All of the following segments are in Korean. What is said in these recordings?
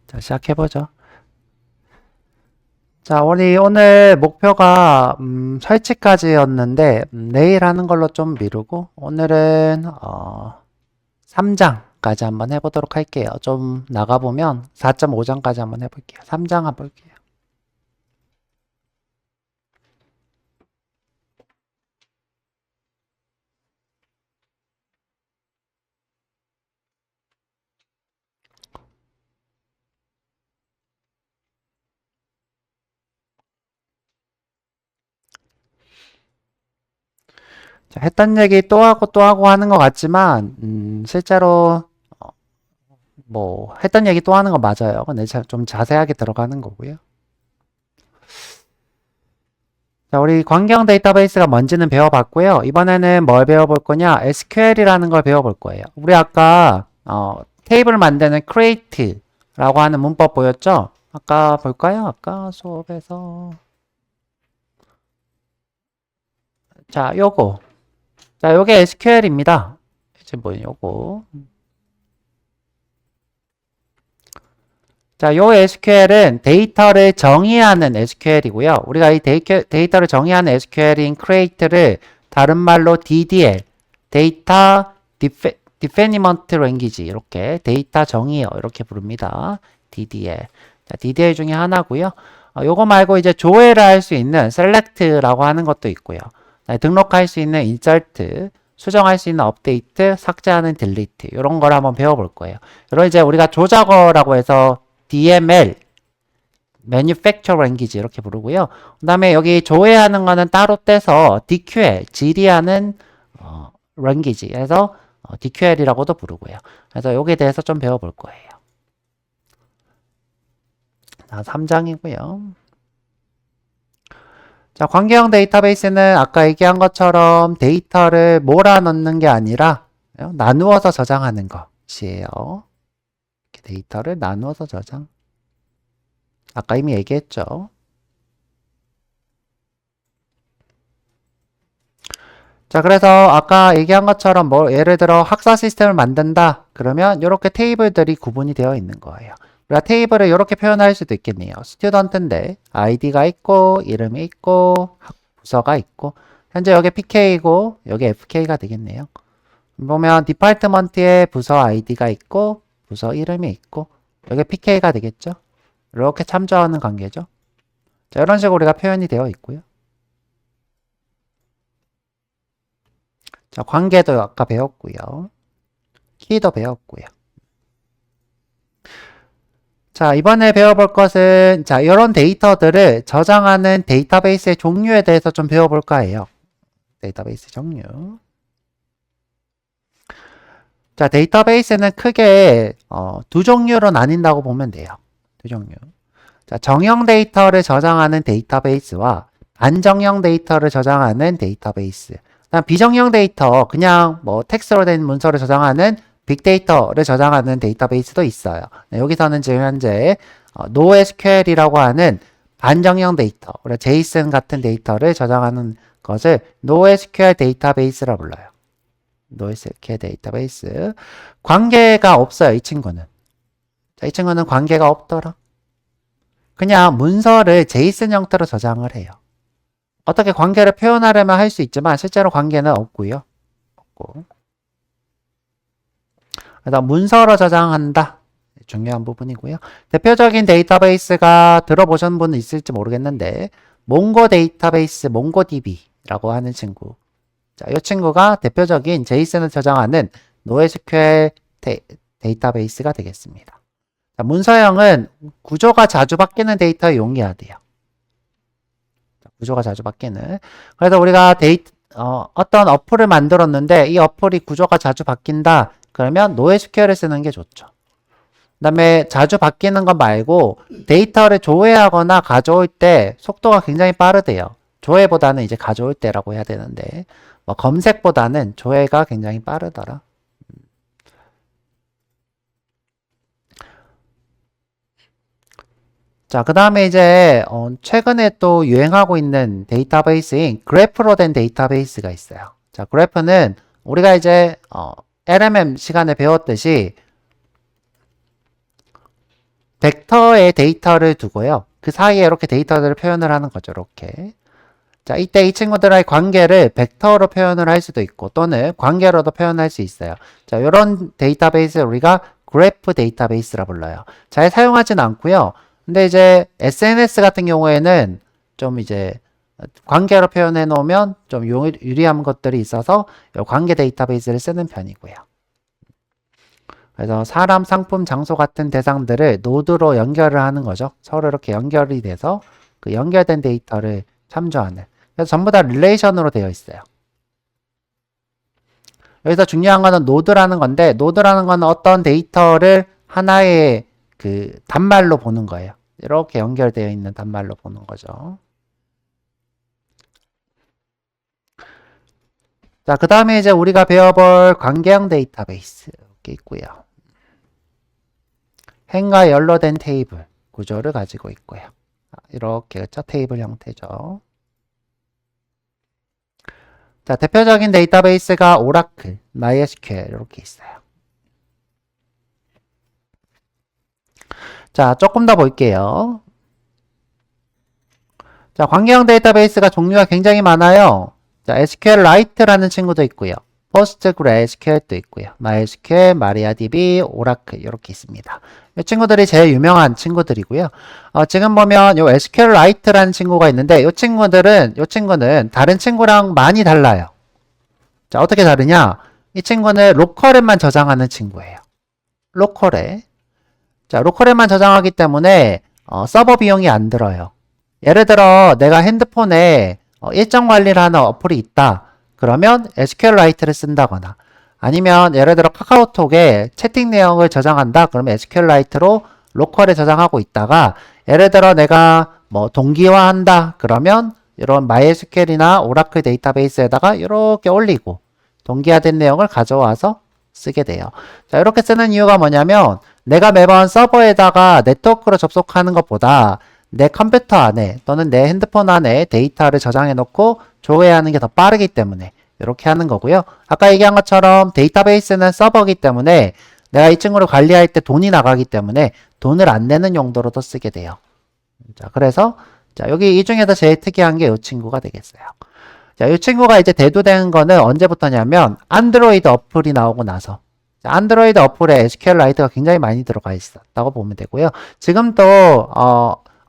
자, 시작해보죠. 자, 우리 오늘 목표가 설치까지였는데 내일 하는 걸로 좀 미루고 오늘은 3장까지 한번 해보도록 할게요. 좀 나가보면 4.5장까지 한번 해볼게요. 3장 한번 볼게요. 자, 했던 얘기 또 하고 또 하고 하는 것 같지만 실제로 뭐 했던 얘기 또 하는 거 맞아요. 근데 좀 자세하게 들어가는 거고요. 자, 우리 관계형 데이터베이스가 뭔지는 배워봤고요. 이번에는 뭘 배워볼 거냐? SQL이라는 걸 배워볼 거예요. 우리 아까 테이블 만드는 create라고 하는 문법 보였죠? 아까 볼까요? 아까 수업에서 자, 요거. 자, 요게 SQL입니다. 이제 뭐예요? 요거. 자, 요 SQL은 데이터를 정의하는 SQL이고요. 우리가 이 데이터를 정의하는 SQL인 create를 다른 말로 DDL, 데이터 디페니먼트 랭귀지 이렇게 데이터 정의어 이렇게 부릅니다. DDL. 자, DDL 중에 하나고요. 요거 말고 이제 조회를 할 수 있는 select라고 하는 것도 있고요. 등록할 수 있는 insert, 수정할 수 있는 업데이트, 삭제하는 delete 이런 걸 한번 배워볼 거예요. 이런 이제 우리가 조작어라고 해서 DML, Manufacturer Language 이렇게 부르고요. 그 다음에 여기 조회하는 거는 따로 떼서 DQL, 질의하는 Language 해서 DQL이라고도 부르고요. 그래서 여기에 대해서 좀 배워볼 거예요. 자, 3장이고요. 자, 관계형 데이터베이스는 아까 얘기한 것처럼 데이터를 몰아넣는 게 아니라 나누어서 저장하는 것이에요. 이렇게 데이터를 나누어서 저장. 아까 이미 얘기했죠. 자, 그래서 아까 얘기한 것처럼 뭐 예를 들어 학사 시스템을 만든다. 그러면 이렇게 테이블들이 구분이 되어 있는 거예요. 우리가 테이블을 이렇게 표현할 수도 있겠네요. 스튜던트인데 아이디가 있고 이름이 있고 부서가 있고 현재 여기 PK이고 여기 FK가 되겠네요. 보면 디파트먼트에 부서 아이디가 있고 부서 이름이 있고 여기 PK가 되겠죠. 이렇게 참조하는 관계죠. 자, 이런 식으로 우리가 표현이 되어 있고요. 자, 관계도 아까 배웠고요. 키도 배웠고요. 자, 이번에 배워볼 것은 자, 이런 데이터들을 저장하는 데이터베이스의 종류에 대해서 좀 배워볼까 해요. 데이터베이스 종류. 자, 데이터베이스는 크게 두 종류로 나뉜다고 보면 돼요. 두 종류. 자, 정형 데이터를 저장하는 데이터베이스와 반정형 데이터를 저장하는 데이터베이스. 그다음 비정형 데이터, 그냥 뭐 텍스트로 된 문서를 저장하는 빅데이터를 저장하는 데이터베이스도 있어요. 네, 여기서는 지금 현재 NoSQL이라고 하는 반정형 데이터, 우리가 JSON 같은 데이터를 저장하는 것을 NoSQL 데이터베이스라 불러요. NoSQL 데이터베이스. 관계가 없어요, 이 친구는. 자, 이 친구는 관계가 없더라. 그냥 문서를 JSON 형태로 저장을 해요. 어떻게 관계를 표현하려면 할 수 있지만 실제로 관계는 없고요. 없고. 그래서 문서로 저장한다. 중요한 부분이고요. 대표적인 데이터베이스가 들어보신 분은 있을지 모르겠는데 몽고 데이터베이스, 몽고DB라고 하는 친구. 자, 이 친구가 대표적인 JSON을 저장하는 NoSQL 데이터베이스가 되겠습니다. 자, 문서형은 구조가 자주 바뀌는 데이터에 용이해야 돼요. 구조가 자주 바뀌는. 그래서 우리가 어떤 어플을 만들었는데 이 어플이 구조가 자주 바뀐다. 그러면 NoSQL을 쓰는 게 좋죠. 그 다음에 자주 바뀌는 것 말고 데이터를 조회하거나 가져올 때 속도가 굉장히 빠르대요. 조회보다는 이제 가져올 때라고 해야 되는데 뭐 검색보다는 조회가 굉장히 빠르더라. 자, 그 다음에 이제 최근에 또 유행하고 있는 데이터베이스인 그래프로 된 데이터베이스가 있어요. 자, 그래프는 우리가 이제 LMM 시간에 배웠듯이 벡터의 데이터를 두고요. 그 사이에 이렇게 데이터들을 표현을 하는 거죠. 이렇게. 자, 이때 이 친구들의 관계를 벡터로 표현을 할 수도 있고 또는 관계로도 표현할 수 있어요. 자, 이런 데이터베이스 우리가 그래프 데이터베이스라 불러요. 잘 사용하진 않고요. 근데 이제 SNS 같은 경우에는 좀 이제 관계로 표현해 놓으면 좀 유리한 것들이 있어서 관계 데이터베이스를 쓰는 편이고요. 그래서 사람, 상품, 장소 같은 대상들을 노드로 연결을 하는 거죠. 서로 이렇게 연결이 돼서 그 연결된 데이터를 참조하는. 그래서 전부 다 릴레이션으로 되어 있어요. 여기서 중요한 거는 노드라는 건데, 노드라는 건 어떤 데이터를 하나의 그 단말로 보는 거예요. 이렇게 연결되어 있는 단말로 보는 거죠. 자, 그 다음에 이제 우리가 배워볼 관계형 데이터베이스 이렇게 있고요. 행과 연로된 테이블 구조를 가지고 있고요. 이렇게 그쵸? 테이블 형태죠. 자, 대표적인 데이터베이스가 오라클, MySQL 이렇게 있어요. 자, 조금 더 볼게요. 자, 관계형 데이터베이스가 종류가 굉장히 많아요. 자, SQLite라는 친구도 있고요. PostgreSQL도 있고요. MySQL, MariaDB, 오라클 이렇게 있습니다. 이 친구들이 제일 유명한 친구들이고요. 지금 보면 이 SQLite라는 친구가 있는데 이 친구는 다른 친구랑 많이 달라요. 자, 어떻게 다르냐? 이 친구는 로컬에만 저장하는 친구예요. 로컬에. 자, 로컬에만 저장하기 때문에 서버 비용이 안 들어요. 예를 들어 내가 핸드폰에 일정 관리를 하는 어플이 있다. 그러면 SQLite를 쓴다거나 아니면 예를 들어 카카오톡에 채팅 내용을 저장한다. 그러면 SQLite로 로컬에 저장하고 있다가 예를 들어 내가 뭐 동기화한다. 그러면 이런 MySQL이나 오라클 데이터베이스에다가 이렇게 올리고 동기화된 내용을 가져와서 쓰게 돼요. 자, 이렇게 쓰는 이유가 뭐냐면 내가 매번 서버에다가 네트워크로 접속하는 것보다 내 컴퓨터 안에 또는 내 핸드폰 안에 데이터를 저장해 놓고 조회하는 게 더 빠르기 때문에 이렇게 하는 거고요. 아까 얘기한 것처럼 데이터베이스는 서버이기 때문에 내가 이 친구를 관리할 때 돈이 나가기 때문에 돈을 안 내는 용도로도 쓰게 돼요. 자, 그래서 자, 여기 이 중에서 제일 특이한 게 이 친구가 되겠어요. 자, 이 친구가 이제 대두된 거는 언제부터냐면 안드로이드 어플이 나오고 나서 안드로이드 어플에 SQLite가 굉장히 많이 들어가 있었다고 보면 되고요. 지금도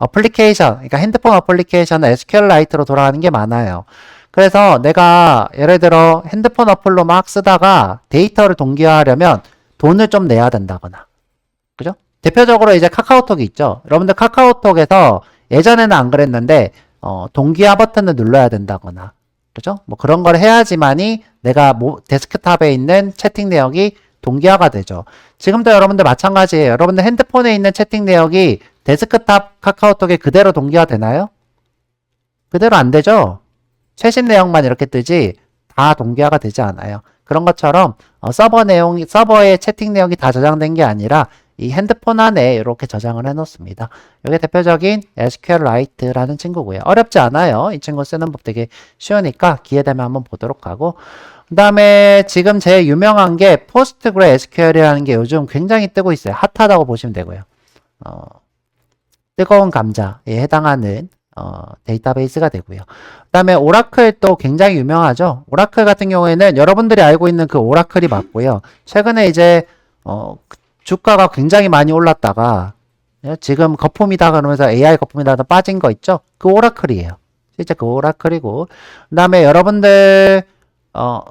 어플리케이션, 그러니까 핸드폰 어플리케이션은 SQLite로 돌아가는 게 많아요. 그래서 내가 예를 들어 핸드폰 어플로 막 쓰다가 데이터를 동기화하려면 돈을 좀 내야 된다거나, 그죠? 대표적으로 이제 카카오톡이 있죠. 여러분들 카카오톡에서 예전에는 안 그랬는데 동기화 버튼을 눌러야 된다거나, 그죠? 뭐 그런 걸 해야지만이 내가 데스크탑에 있는 채팅 내역이 동기화가 되죠. 지금도 여러분들 마찬가지예요. 여러분들 핸드폰에 있는 채팅 내역이 데스크탑 카카오톡에 그대로 동기화 되나요? 그대로 안 되죠? 최신 내용만 이렇게 뜨지 다 동기화가 되지 않아요. 그런 것처럼 서버에 채팅 내용이 다 저장된 게 아니라 이 핸드폰 안에 이렇게 저장을 해 놓습니다. 이게 대표적인 SQLite라는 친구고요. 어렵지 않아요. 이 친구 쓰는 법 되게 쉬우니까 기회 되면 한번 보도록 하고, 그 다음에 지금 제일 유명한 게 PostgreSQL이라는 게 요즘 굉장히 뜨고 있어요. 핫하다고 보시면 되고요. 뜨거운 감자에 해당하는 데이터베이스가 되고요. 그 다음에 오라클도 굉장히 유명하죠. 오라클 같은 경우에는 여러분들이 알고 있는 그 오라클이 맞고요. 최근에 이제 주가가 굉장히 많이 올랐다가 지금 거품이다 그러면서 AI 거품이다 빠진 거 있죠? 그 오라클이에요. 실제 그 오라클이고, 그 다음에 여러분들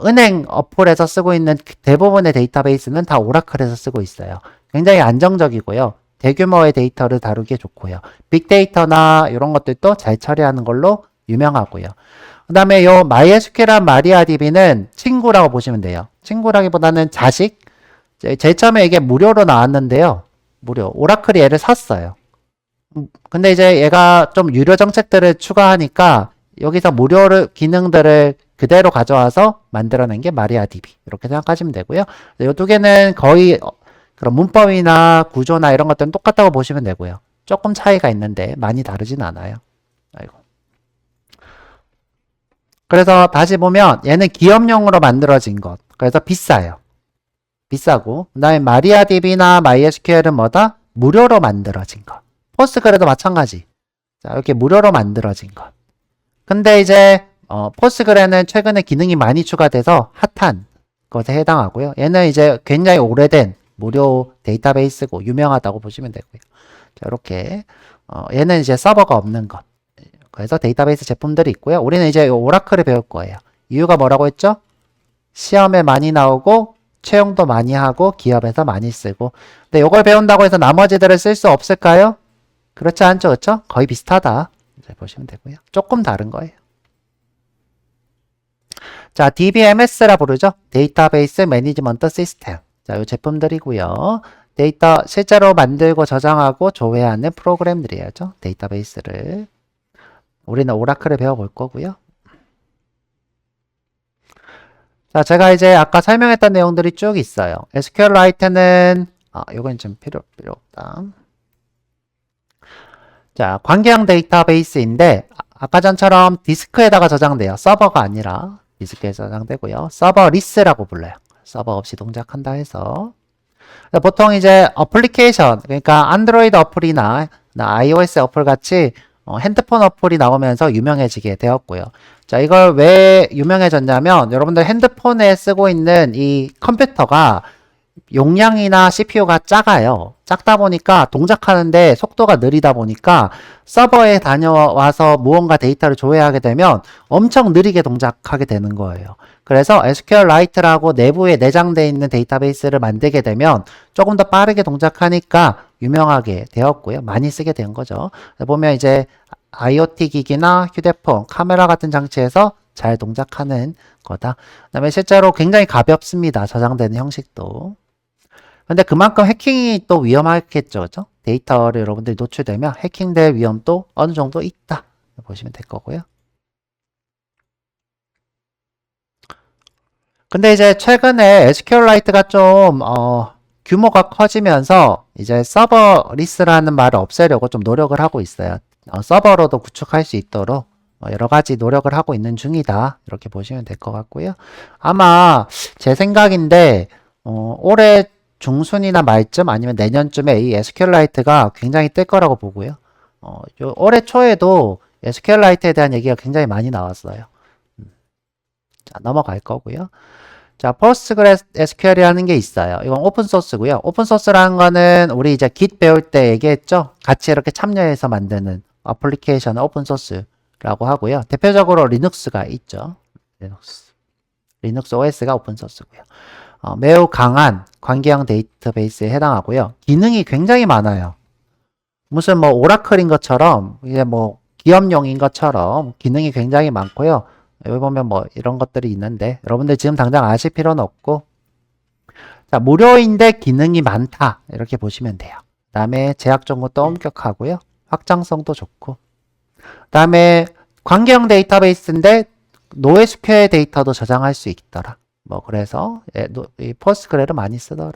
은행 어플에서 쓰고 있는 대부분의 데이터베이스는 다 오라클에서 쓰고 있어요. 굉장히 안정적이고요. 대규모의 데이터를 다루기에 좋고요. 빅데이터나 이런 것들도 잘 처리하는 걸로 유명하고요. 그 다음에 요 MySQL이랑 MariaDB는 친구라고 보시면 돼요. 친구라기보다는 자식? 제일 처음에 이게 무료로 나왔는데요. 무료. 오라클이 얘를 샀어요. 근데 이제 얘가 좀 유료 정책들을 추가하니까 여기서 기능들을 그대로 가져와서 만들어낸 게 MariaDB. 이렇게 생각하시면 되고요. 이 두 개는 거의 그런 문법이나 구조나 이런 것들은 똑같다고 보시면 되고요. 조금 차이가 있는데 많이 다르진 않아요. 아이고. 그래서 다시 보면 얘는 기업용으로 만들어진 것. 그래서 비싸요. 비싸고, 그 다음에 MariaDB나 MySQL은 뭐다? 무료로 만들어진 것. 포스트그레도 마찬가지. 자, 이렇게 무료로 만들어진 것. 근데 이제 포스트그레는 최근에 기능이 많이 추가돼서 핫한 것에 해당하고요. 얘는 이제 굉장히 오래된 무료 데이터베이스고 유명하다고 보시면 되고요. 자, 이렇게 얘는 이제 서버가 없는 것. 그래서 데이터베이스 제품들이 있고요. 우리는 이제 오라클을 배울 거예요. 이유가 뭐라고 했죠? 시험에 많이 나오고 채용도 많이 하고 기업에서 많이 쓰고. 근데 이걸 배운다고 해서 나머지들을 쓸 수 없을까요? 그렇지 않죠, 그렇죠? 거의 비슷하다. 이제 보시면 되고요. 조금 다른 거예요. 자, DBMS라 부르죠. 데이터베이스 매니지먼트 시스템. 자, 이 제품들이고요. 데이터 실제로 만들고 저장하고 조회하는 프로그램들이에요. 데이터베이스를. 우리는 오라클을 배워볼 거고요. 자, 제가 이제 아까 설명했던 내용들이 쭉 있어요. SQLite는 이건 좀 필요 없다. 자, 관계형 데이터베이스인데 아까 전처럼 디스크에다가 저장돼요. 서버가 아니라 디스크에 저장되고요. 서버 리스라고 불러요. 서버 없이 동작한다 해서 보통 이제 어플리케이션, 그러니까 안드로이드 어플이나 iOS 어플 같이 핸드폰 어플이 나오면서 유명해지게 되었고요. 자, 이걸 왜 유명해졌냐면 여러분들 핸드폰에 쓰고 있는 이 컴퓨터가 용량이나 CPU가 작아요. 작다 보니까 동작하는데 속도가 느리다 보니까 서버에 다녀와서 무언가 데이터를 조회하게 되면 엄청 느리게 동작하게 되는 거예요. 그래서 SQLite라고 내부에 내장되어 있는 데이터베이스를 만들게 되면 조금 더 빠르게 동작하니까 유명하게 되었고요. 많이 쓰게 된 거죠. 보면 이제 IoT 기기나 휴대폰, 카메라 같은 장치에서 잘 동작하는 거다. 그 다음에 실제로 굉장히 가볍습니다. 저장되는 형식도. 근데 그만큼 해킹이 또 위험하겠죠. 그죠? 데이터를 여러분들이 노출되면 해킹될 위험도 어느 정도 있다. 보시면 될 거고요. 근데 이제 최근에 SQLite가 좀 규모가 커지면서 이제 서버리스라는 말을 없애려고 좀 노력을 하고 있어요. 서버로도 구축할 수 있도록 여러 가지 노력을 하고 있는 중이다. 이렇게 보시면 될 것 같고요. 아마 제 생각인데 올해 중순이나 말쯤 아니면 내년쯤에 이 SQLite가 굉장히 뜰 거라고 보고요. 올해 초에도 SQLite에 대한 얘기가 굉장히 많이 나왔어요. 자, 넘어갈 거고요. 자, PostgreSQL이라는 게 있어요. 이건 오픈소스고요. 오픈소스라는 거는 우리 이제 Git 배울 때 얘기했죠. 같이 이렇게 참여해서 만드는 어플리케이션 오픈소스라고 하고요. 대표적으로 리눅스가 있죠. 리눅스 OS가 오픈소스고요. 매우 강한 관계형 데이터베이스에 해당하고요. 기능이 굉장히 많아요. 무슨 뭐 오라클인 것처럼 이제 뭐 기업용인 것처럼 기능이 굉장히 많고요. 여기 보면 뭐 이런 것들이 있는데 여러분들 지금 당장 아실 필요는 없고, 자, 무료인데 기능이 많다 이렇게 보시면 돼요. 그 다음에 제약 정보도 엄격하고요. 확장성도 좋고, 그 다음에 관계형 데이터베이스인데 NoSQL 데이터도 저장할 수 있더라. 뭐 그래서 이 포스트그레를 많이 쓰더라.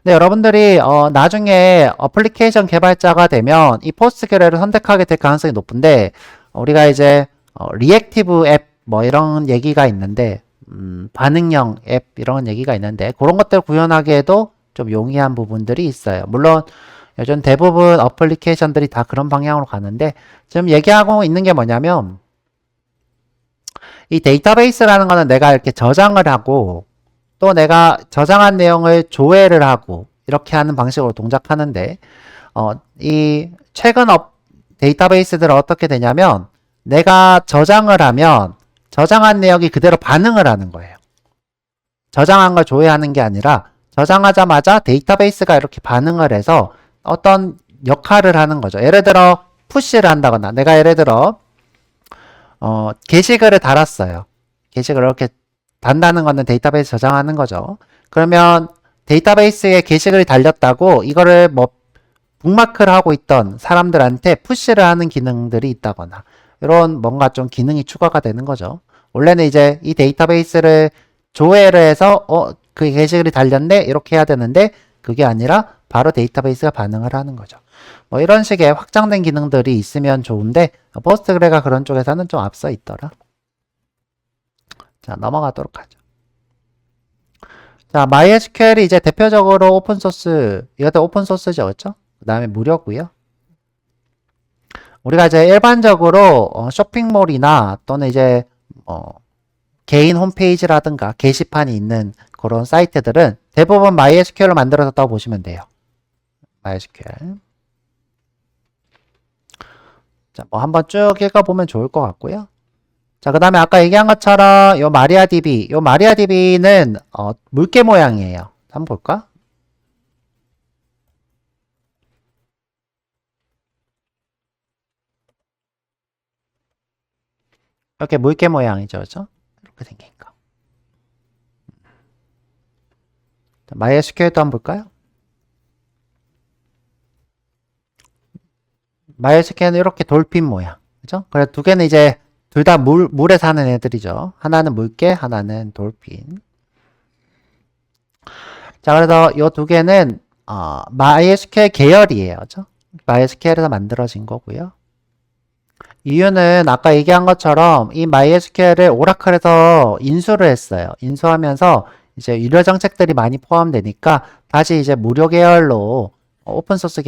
근데 여러분들이 나중에 어플리케이션 개발자가 되면 이 포스트그레를 선택하게 될 가능성이 높은데, 우리가 이제 리액티브 앱 뭐 이런 얘기가 있는데 반응형 앱 이런 얘기가 있는데 그런 것들 구현하기에도 좀 용이한 부분들이 있어요. 물론 요즘 대부분 어플리케이션들이 다 그런 방향으로 가는데, 지금 얘기하고 있는 게 뭐냐면 이 데이터베이스라는 거는 내가 이렇게 저장을 하고 또 내가 저장한 내용을 조회를 하고 이렇게 하는 방식으로 동작하는데, 이 최근 데이터베이스들은 어떻게 되냐면 내가 저장을 하면 저장한 내역이 그대로 반응을 하는 거예요. 저장한 걸 조회하는 게 아니라 저장하자마자 데이터베이스가 이렇게 반응을 해서 어떤 역할을 하는 거죠. 예를 들어 푸시를 한다거나, 내가 예를 들어 게시글을 달았어요. 게시글을 이렇게 단다는 거는 데이터베이스 저장하는 거죠. 그러면 데이터베이스에 게시글이 달렸다고 이거를 뭐 북마크를 하고 있던 사람들한테 푸시를 하는 기능들이 있다거나 이런 뭔가 좀 기능이 추가가 되는 거죠. 원래는 이제 이 데이터베이스를 조회를 해서 그 게시글이 달렸네 이렇게 해야 되는데 그게 아니라 바로 데이터베이스가 반응을 하는 거죠. 뭐 이런 식의 확장된 기능들이 있으면 좋은데 포스트그레가 그런 쪽에서는 좀 앞서 있더라. 자, 넘어가도록 하죠. 자, MySQL이 이제 대표적으로 오픈소스, 이것도 오픈소스죠, 그렇죠? 그 다음에 무료고요. 우리가 이제 일반적으로 쇼핑몰이나 또는 이제 개인 홈페이지라든가 게시판이 있는 그런 사이트들은 대부분 MySQL로 만들어졌다고 보시면 돼요. MySQL. 자, 뭐 한번 쭉 읽어보면 좋을 것 같고요. 자, 그 다음에 아까 얘기한 것처럼 요 마리아DB는 물개 모양이에요. 한번 볼까? 이렇게 물개 모양이죠, 그죠? 이렇게 생긴 거. MySQL도 한번 볼까요? MySQL은 이렇게 돌핀 모양, 그죠? 그래 두 개는 이제 둘 다 물에 사는 애들이죠. 하나는 물개, 하나는 돌핀. 자, 그래서 요 두 개는 MySQL 계열이에요, 그죠? MySQL에서 만들어진 거고요. 이유는 아까 얘기한 것처럼 이 MySQL을 오라클에서 인수를 했어요. 인수하면서 이제 유료 정책들이 많이 포함되니까 다시 이제 무료 계열로 오픈소스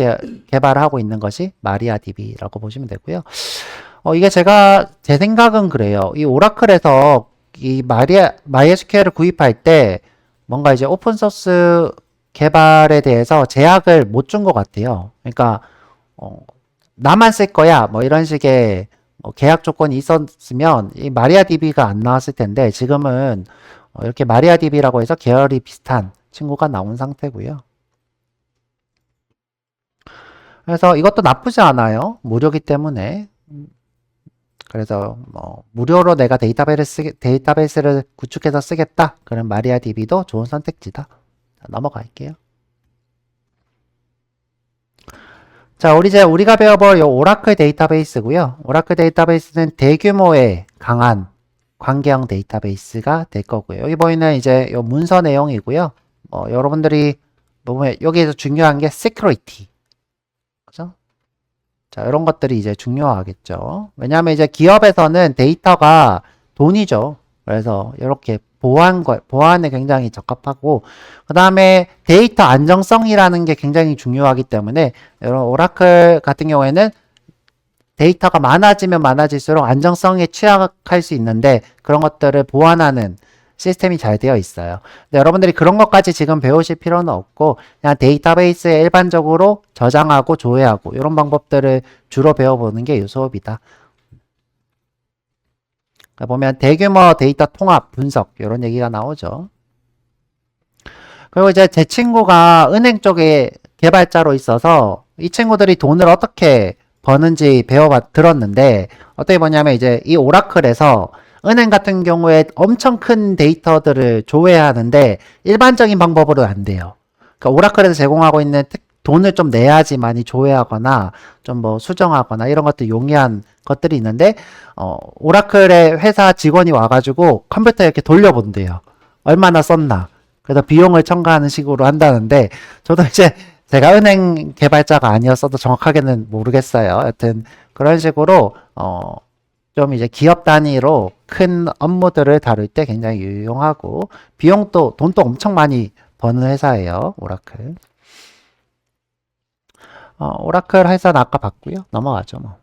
개발을 하고 있는 것이 마리아DB라고 보시면 되고요. 이게 제 생각은 그래요. 이 오라클에서 이 MySQL을 구입할 때 뭔가 이제 오픈소스 개발에 대해서 제약을 못 준 것 같아요. 그러니까, 나만 쓸 거야. 뭐 이런 식의 계약 조건이 있었으면 이 마리아DB가 안 나왔을 텐데 지금은 이렇게 마리아DB라고 해서 계열이 비슷한 친구가 나온 상태고요. 그래서 이것도 나쁘지 않아요. 무료기 때문에. 그래서 무료로 내가 데이터베이스를 구축해서 쓰겠다. 그럼 마리아DB도 좋은 선택지다. 자, 넘어갈게요. 자, 우리가 배워볼 요 오라클 데이터베이스고요. 오라클 데이터베이스는 대규모의 강한 관계형 데이터베이스가 될 거고요. 여기 보이는 이제 요 문서 내용이고요. 여러분들이 보면 여기에서 중요한 게 security. 그죠? 자, 이런 것들이 이제 중요하겠죠. 왜냐하면 이제 기업에서는 데이터가 돈이죠. 그래서 이렇게 보안에 굉장히 적합하고, 그 다음에 데이터 안정성이라는 게 굉장히 중요하기 때문에, 이런 오라클 같은 경우에는 데이터가 많아지면 많아질수록 안정성에 취약할 수 있는데, 그런 것들을 보완하는 시스템이 잘 되어 있어요. 근데 여러분들이 그런 것까지 지금 배우실 필요는 없고, 그냥 데이터베이스에 일반적으로 저장하고 조회하고, 이런 방법들을 주로 배워보는 게 이 수업이다. 보면 대규모 데이터 통합, 분석 이런 얘기가 나오죠. 그리고 이제 제 친구가 은행 쪽에 개발자로 있어서 이 친구들이 돈을 어떻게 버는지 들었는데 어떻게 보냐면 이제 이 오라클에서 은행 같은 경우에 엄청 큰 데이터들을 조회하는데 일반적인 방법으로 안 돼요. 그러니까 오라클에서 제공하고 있는 돈을 좀 내야지만이 조회하거나 좀 뭐 수정하거나 이런 것들 용이한 것들이 있는데 오라클의 회사 직원이 와가지고 컴퓨터 이렇게 돌려본대요. 얼마나 썼나. 그래서 비용을 첨가하는 식으로 한다는데 저도 이제 제가 은행 개발자가 아니었어도 정확하게는 모르겠어요. 여튼 그런 식으로 좀 이제 기업 단위로 큰 업무들을 다룰 때 굉장히 유용하고 돈도 엄청 많이 버는 회사예요. 오라클. 오라클 회사는 아까 봤고요. 넘어가죠, 뭐.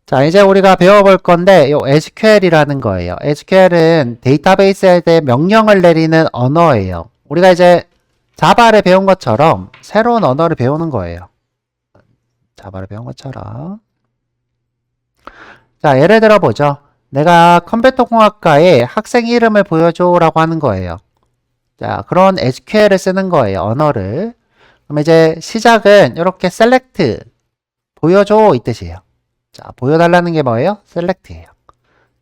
자, 이제 우리가 배워볼 건데, 요 SQL이라는 거예요. SQL은 데이터베이스에 대해 명령을 내리는 언어예요. 우리가 이제 자바를 배운 것처럼 새로운 언어를 배우는 거예요. 자바를 배운 것처럼. 자, 예를 들어 보죠. 내가 컴퓨터 공학과에 학생 이름을 보여줘라고 하는 거예요. 자, 그런 SQL을 쓰는 거예요. 언어를. 그럼 이제 시작은 이렇게 select 보여줘 이 뜻이에요. 자, 보여달라는 게 뭐예요? select예요.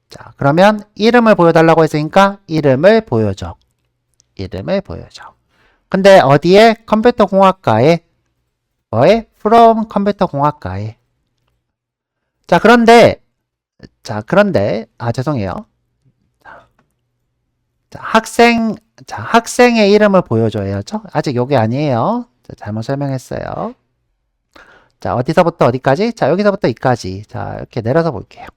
자, 그러면 이름을 보여달라고 했으니까 이름을 보여줘. 이름을 보여줘. 근데 어디에? 컴퓨터 공학과에. 뭐에? from 컴퓨터 공학과에. 자, 그런데 죄송해요. 자, 학생의 이름을 보여줘야죠. 아직 요게 아니에요. 자, 잘못 설명했어요. 자, 어디서부터 어디까지? 자, 여기서부터 이까지. 자, 이렇게 내려서 볼게요.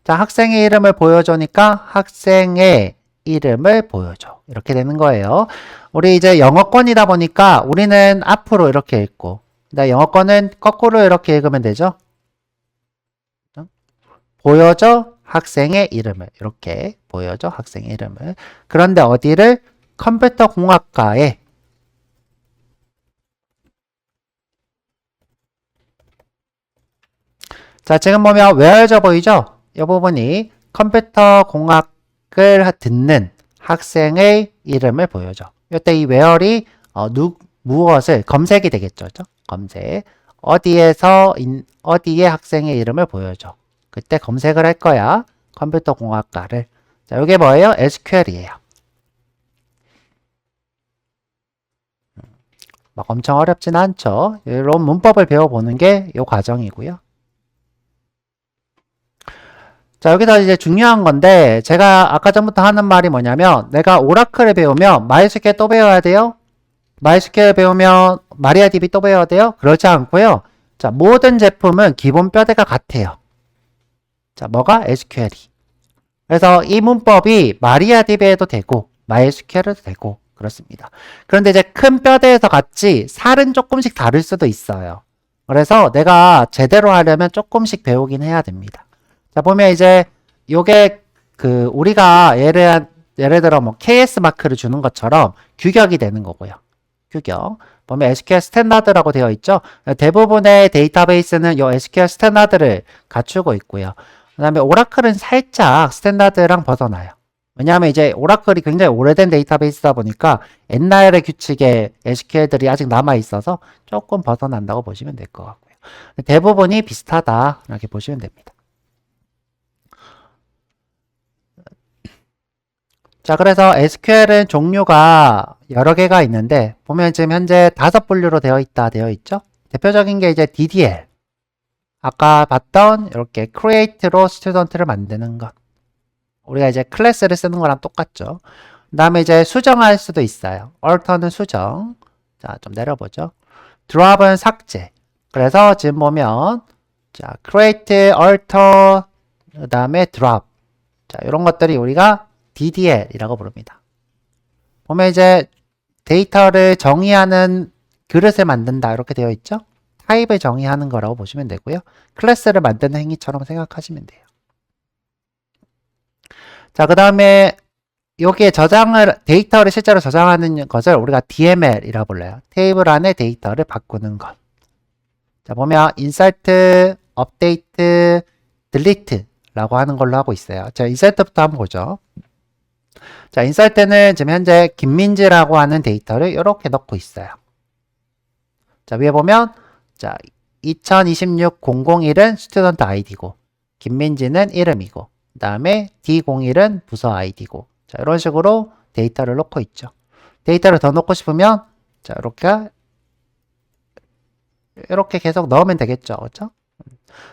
자, 학생의 이름을 보여주니까 학생의 이름을 보여줘. 이렇게 되는 거예요. 우리 이제 영어권이다 보니까 우리는 앞으로 이렇게 읽고, 영어권은 거꾸로 이렇게 읽으면 되죠. 보여줘 학생의 이름을. 이렇게 보여줘 학생의 이름을. 그런데 어디를? 컴퓨터 공학과에 자, 지금 보면 where져 보이죠? 이 부분이 컴퓨터 공학을 듣는 학생의 이름을 보여줘. 이때 이 where이 무엇을 검색이 되겠죠. 그렇죠? 검색. 어디에 학생의 이름을 보여줘. 그때 검색을 할 거야. 컴퓨터 공학과를. 자, 이게 뭐예요? SQL이에요. 막 엄청 어렵진 않죠. 이런 문법을 배워보는 게 이 과정이고요. 자, 여기서 이제 중요한 건데, 제가 아까 전부터 하는 말이 뭐냐면, 내가 오라클을 배우면 MySQL 또 배워야 돼요? MySQL 배우면 MariaDB 또 배워야 돼요? 그렇지 않고요. 자, 모든 제품은 기본 뼈대가 같아요. 자, 뭐가? SQL이. 그래서 이 문법이 MariaDB에도 되고, MySQL에도 되고, 그렇습니다. 그런데 이제 큰 뼈대에서 같이 살은 조금씩 다를 수도 있어요. 그래서 내가 제대로 하려면 조금씩 배우긴 해야 됩니다. 자, 보면 이제 요게 우리가 예를 들어 뭐 KS 마크를 주는 것처럼 규격이 되는 거고요. 규격. 보면 SQL 스탠다드라고 되어 있죠. 대부분의 데이터베이스는 요 SQL 스탠다드를 갖추고 있고요. 그 다음에 오라클은 살짝 스탠다드랑 벗어나요. 왜냐하면 이제 오라클이 굉장히 오래된 데이터베이스다 보니까 옛날의 규칙의 SQL들이 아직 남아 있어서 조금 벗어난다고 보시면 될 것 같고요. 대부분이 비슷하다 이렇게 보시면 됩니다. 자, 그래서 SQL은 종류가 여러 개가 있는데, 보면 지금 현재 5분류로 되어 있죠? 대표적인 게 이제 DDL. 아까 봤던 이렇게 create로 스튜던트를 만드는 것. 우리가 이제 클래스를 쓰는 거랑 똑같죠? 그 다음에 이제 수정할 수도 있어요. alter는 수정. 자, 좀 내려보죠. drop은 삭제. 그래서 지금 보면, 자, create, alter, 그 다음에 drop. 자, 이런 것들이 우리가 DDL이라고 부릅니다. 보면 이제 데이터를 정의하는 그릇을 만든다 이렇게 되어 있죠. 타입을 정의하는 거라고 보시면 되고요. 클래스를 만드는 행위처럼 생각하시면 돼요. 자, 그 다음에 여기에 데이터를 실제로 저장하는 것을 우리가 DML이라고 불러요. 테이블 안에 데이터를 바꾸는 것. 자, 보면 insert, update, delete 라고 하는 걸로 하고 있어요. 자, insert부터 한번 보죠. 자, 인설트는 지금 현재 김민지라고 하는 데이터를 이렇게 넣고 있어요. 자, 위에 보면 자, 2026-001은 스튜던트 아이디고 김민지는 이름이고 그 다음에 D01은 부서 아이디고 자, 이런 식으로 데이터를 넣고 있죠. 데이터를 더 넣고 싶으면 자, 이렇게 계속 넣으면 되겠죠. 그렇죠?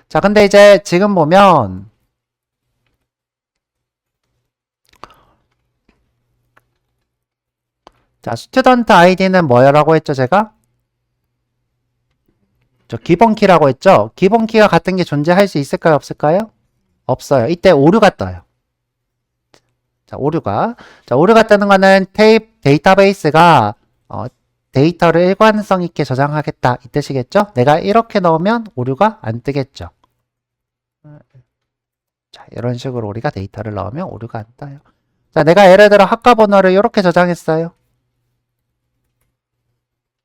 자, 근데 이제 지금 보면 자, 스튜던트 아이디는 뭐라고 했죠, 제가? 저 기본 키라고 했죠? 기본 키가 같은 게 존재할 수 있을까요, 없을까요? 없어요. 이때 오류가 떠요. 자, 오류가 뜨는 거는 데이터베이스가 데이터를 일관성 있게 저장하겠다 이 뜻이겠죠? 내가 이렇게 넣으면 오류가 안 뜨겠죠. 자, 이런 식으로 우리가 데이터를 넣으면 오류가 안 떠요. 자, 내가 예를 들어 학과 번호를 이렇게 저장했어요.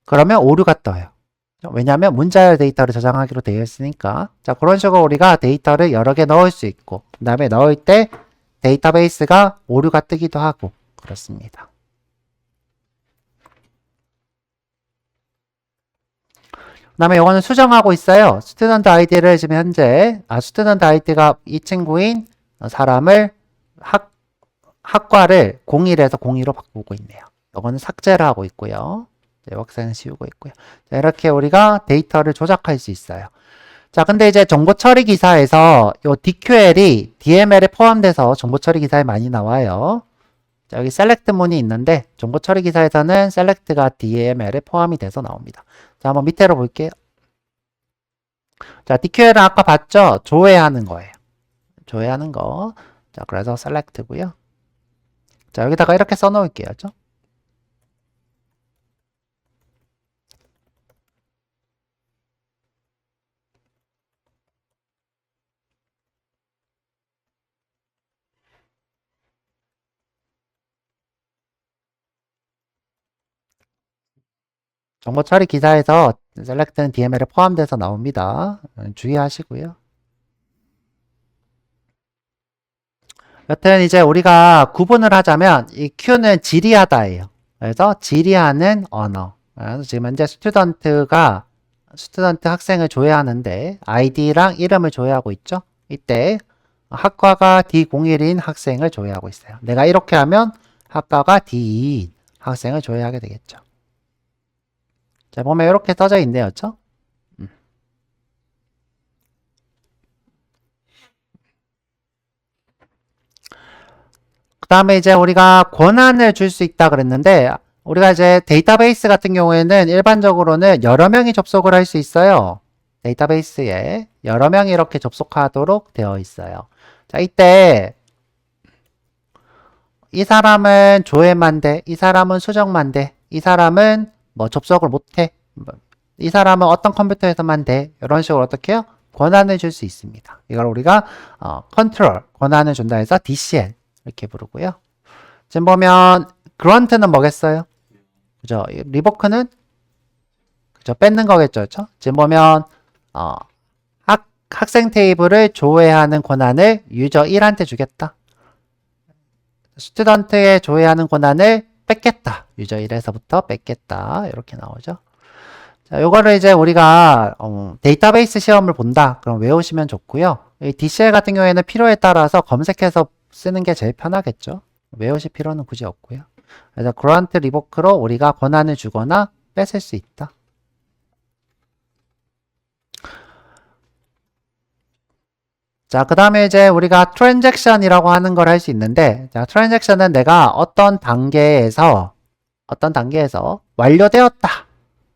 그러면 오류가 떠요. 왜냐하면 문자열 데이터를 저장하기로 되어 있으니까. 자, 그런 식으로 우리가 데이터를 여러 개 넣을 수 있고, 그 다음에 넣을 때 데이터베이스가 오류가 뜨기도 하고, 그렇습니다. 그 다음에 이거는 수정하고 있어요. 스튜던트 아이디를 지금 현재, 스튜던트 아이디가 이 친구인 사람을 학과를 01에서 02로 바꾸고 있네요. 이거는 삭제를 하고 있고요. 학생은 씌우고 있고요. 자, 이렇게 우리가 데이터를 조작할 수 있어요. 자, 근데 이제 정보 처리 기사에서 요 DQL이 DML에 포함돼서 정보 처리 기사에 많이 나와요. 자, 여기 select 문이 있는데 정보 처리 기사에서는 select가 DML에 포함이 돼서 나옵니다. 자, 한번 밑으로 볼게요. 자, DQL은 아까 봤죠? 조회하는 거예요. 조회하는 거. 자, 그래서 select고요. 자, 여기다가 이렇게 써놓을게요. 죠? 정보 처리 기사에서 select는 DML에 포함돼서 나옵니다. 주의하시고요. 여튼 이제 우리가 구분을 하자면 이 Q는 지리하다예요. 그래서 지리하는 언어. 그래서 지금 현재 스튜던트 학생을 조회하는데 아이디랑 이름을 조회하고 있죠. 이때 학과가 D01인 학생을 조회하고 있어요. 내가 이렇게 하면 학과가 D2인 학생을 조회하게 되겠죠. 자, 보면 이렇게 써져 있네요. 그렇죠? 그 다음에 이제 우리가 권한을 줄 수 있다 그랬는데 우리가 이제 데이터베이스 같은 경우에는 일반적으로는 여러 명이 접속을 할 수 있어요. 데이터베이스에 여러 명이 이렇게 접속하도록 되어 있어요. 자, 이때 이 사람은 조회만 돼, 이 사람은 수정만 돼, 이 사람은 뭐 접속을 못해, 이 사람은 어떤 컴퓨터에서만 돼, 이런 식으로 어떻게 해요? 권한을 줄 수 있습니다. 이걸 우리가 컨트롤, 권한을 준다 해서 DCL 이렇게 부르고요. 지금 보면 그런트는 뭐겠어요? 그죠? 리보크는 그죠? 뺏는 거겠죠, 그죠? 지금 보면 학생 테이블을 조회하는 권한을 유저 1한테 주겠다. 스튜던트에 조회하는 권한을 뺏겠다. 유저 1에서부터 뺏겠다. 이렇게 나오죠. 자, 요거를 이제 우리가 데이터베이스 시험을 본다. 그럼 외우시면 좋고요. 이 DCL 같은 경우에는 필요에 따라서 검색해서 쓰는 게 제일 편하겠죠. 외우실 필요는 굳이 없고요. 그래서 그란트 리보크로 우리가 권한을 주거나 뺏을 수 있다. 자, 그 다음에 이제 우리가 트랜잭션이라고 하는 걸 할 수 있는데, 자, 트랜잭션은 내가 어떤 단계에서 완료되었다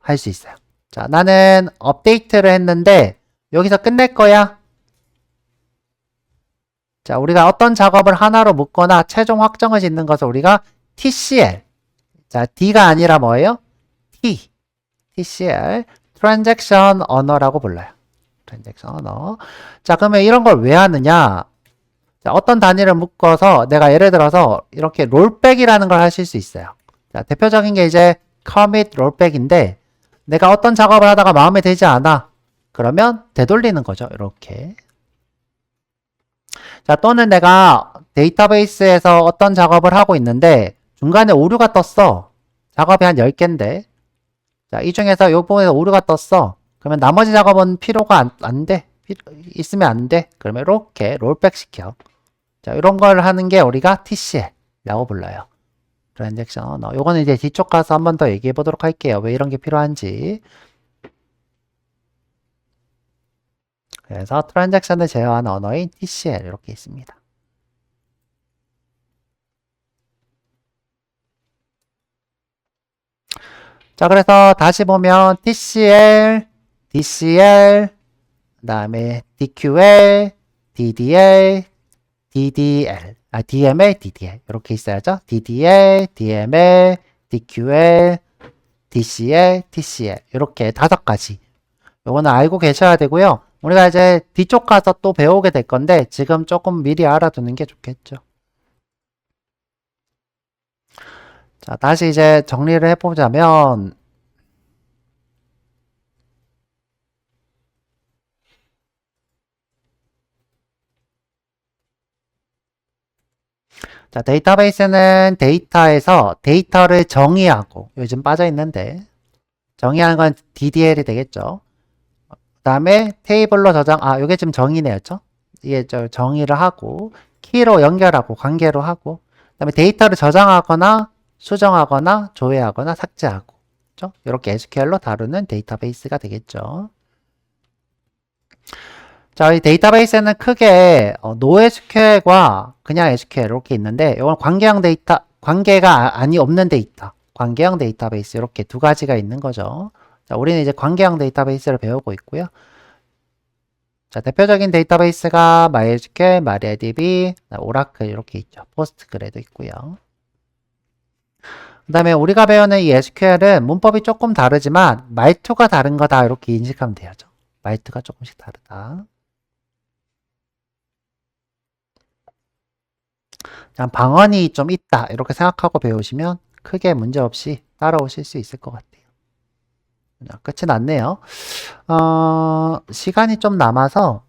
할 수 있어요. 자, 나는 업데이트를 했는데 여기서 끝낼 거야. 자, 우리가 어떤 작업을 하나로 묶거나 최종 확정을 짓는 것을 우리가 TCL. 자, D가 아니라 뭐예요? TCL. 트랜잭션 언어라고 불러요. 트랜잭션 언어. 자, 그러면 이런 걸 왜 하느냐? 자, 어떤 단위를 묶어서 내가 예를 들어서 이렇게 롤백이라는 걸 하실 수 있어요. 자, 대표적인 게 이제 commit 롤백인데 내가 어떤 작업을 하다가 마음에 들지 않아. 그러면 되돌리는 거죠. 이렇게. 자, 또는 내가 데이터베이스에서 어떤 작업을 하고 있는데 중간에 오류가 떴어. 작업이 한 10개인데. 자, 이 중에서 이 부분에서 오류가 떴어. 그러면 나머지 작업은 필요가 안 돼. 있으면 안 돼. 그러면 이렇게 롤백 시켜. 자, 이런 걸 하는 게 우리가 TCL이라고 불러요. 트랜잭션 언어. 요거는 이제 뒤쪽 가서 한 번 더 얘기해 보도록 할게요. 왜 이런 게 필요한지. 그래서 트랜잭션을 제어하는 언어인 TCL 이렇게 있습니다. 자, 그래서 다시 보면 TCL, DCL, 그 다음에 DQL, DDL, DDL, DML, DDL 이렇게 있어야죠. DDL, DML, DQL, DCL, TCL 이렇게 5가지. 요거는 알고 계셔야 되고요. 우리가 이제 뒤쪽 가서 또 배우게 될 건데 지금 조금 미리 알아두는 게 좋겠죠. 자, 다시 이제 정리를 해보자면 자, 데이터베이스는 데이터에서 데이터를 정의하고 요즘 빠져 있는데 정의하는 건 DDL이 되겠죠. 그 다음에 테이블로 저장, 요게 지금 정의네요. 이게 정의를 하고 키로 연결하고 관계로 하고 그 다음에 데이터를 저장하거나 수정하거나 조회하거나 삭제하고 그렇죠? 이렇게 SQL로 다루는 데이터베이스가 되겠죠. 자, 이 데이터베이스는 크게 NoSQL과 그냥 SQL 이렇게 있는데 이건 관계가 없는 데이터, 관계형 데이터베이스 이렇게 2가지가 있는 거죠. 자, 우리는 이제 관계형 데이터베이스를 배우고 있고요. 자, 대표적인 데이터베이스가 MySQL, MariaDB, 오라클 이렇게 있죠. 포스트그레도 있고요. 그 다음에 우리가 배우는 이 SQL은 문법이 조금 다르지만 말투가 다른 거다 이렇게 인식하면 돼요. 말투가 조금씩 다르다. 그냥 방언이 좀 있다 이렇게 생각하고 배우시면 크게 문제없이 따라오실 수 있을 것 같아요. 끝이 났네요. 시간이 좀 남아서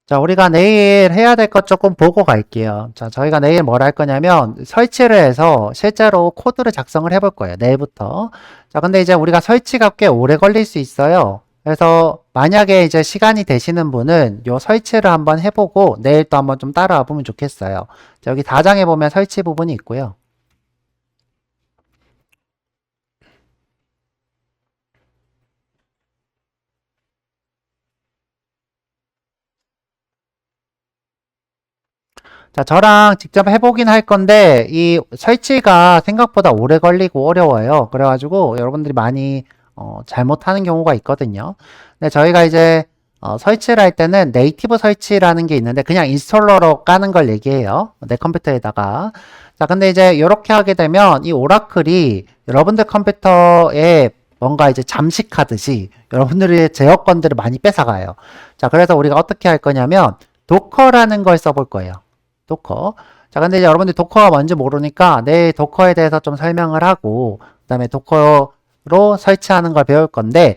자, 우리가 내일 해야 될 것 조금 보고 갈게요. 자, 저희가 내일 뭘 할 거냐면 설치를 해서 실제로 코드를 작성을 해볼 거예요. 내일부터. 자, 근데 이제 우리가 설치가 꽤 오래 걸릴 수 있어요. 그래서 만약에 이제 시간이 되시는 분은 요 설치를 한번 해보고 내일 또 한번 좀 따라와 보면 좋겠어요. 자, 여기 4장에 보면 설치 부분이 있고요. 자, 저랑 직접 해보긴 할 건데, 이 설치가 생각보다 오래 걸리고 어려워요. 그래가지고 여러분들이 많이 잘못하는 경우가 있거든요. 근데 저희가 이제 설치를 할 때는 네이티브 설치라는 게 있는데, 그냥 인스톨러로 까는 걸 얘기해요. 내 컴퓨터에다가. 자, 근데 이제 이렇게 하게 되면 이 오라클이 여러분들 컴퓨터에 뭔가 이제 잠식하듯이 여러분들의 제어권들을 많이 뺏어가요. 자, 그래서 우리가 어떻게 할 거냐면, 도커라는 걸 써볼 거예요. 도커. 자, 근데 이제 여러분들 도커가 뭔지 모르니까 내일 도커에 대해서 좀 설명을 하고, 그 다음에 도커로 설치하는 걸 배울 건데,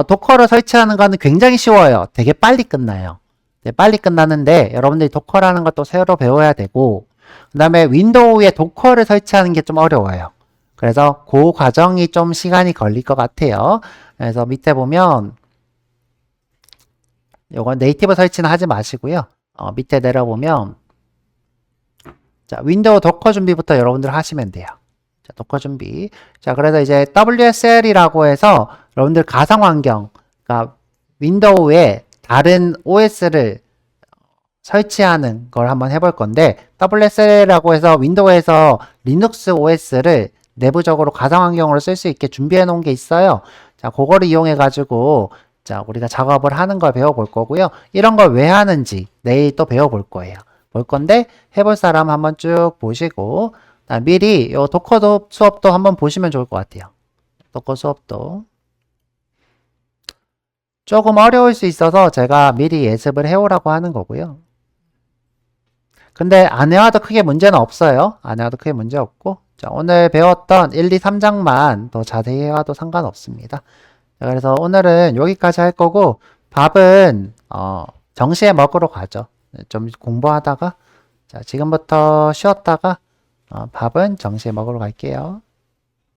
도커로 설치하는 거는 굉장히 쉬워요. 되게 빨리 끝나요. 되게 빨리 끝나는데, 여러분들이 도커라는 것도 새로 배워야 되고, 그 다음에 윈도우에 도커를 설치하는 게 좀 어려워요. 그래서 그 과정이 좀 시간이 걸릴 것 같아요. 그래서 밑에 보면, 요거 네이티브 설치는 하지 마시고요. 밑에 내려보면, 자, 윈도우 도커 준비부터 여러분들 하시면 돼요. 자, 도커 준비. 자, 그래서 이제 WSL이라고 해서 여러분들 가상 환경, 그러니까 윈도우에 다른 OS를 설치하는 걸 한번 해볼 건데, WSL이라고 해서 윈도우에서 리눅스 OS를 내부적으로 가상 환경으로 쓸 수 있게 준비해 놓은 게 있어요. 자, 그거를 이용해 가지고 자, 우리가 작업을 하는 걸 배워볼 거고요. 이런 걸 왜 하는지 내일 또 배워볼 거예요. 볼 건데 해볼 사람 한번 쭉 보시고 미리 요 도커 수업도 한번 보시면 좋을 것 같아요. 도커 수업도 조금 어려울 수 있어서 제가 미리 예습을 해오라고 하는 거고요. 근데 안 해와도 크게 문제는 없어요. 안 해와도 크게 문제 없고 자, 오늘 배웠던 1, 2, 3장만 더 자세히 해와도 상관없습니다. 자, 그래서 오늘은 여기까지 할 거고 밥은 정시에 먹으러 가죠. 좀 공부하다가 자, 지금부터 쉬었다가 밥은 정시에 먹으러 갈게요.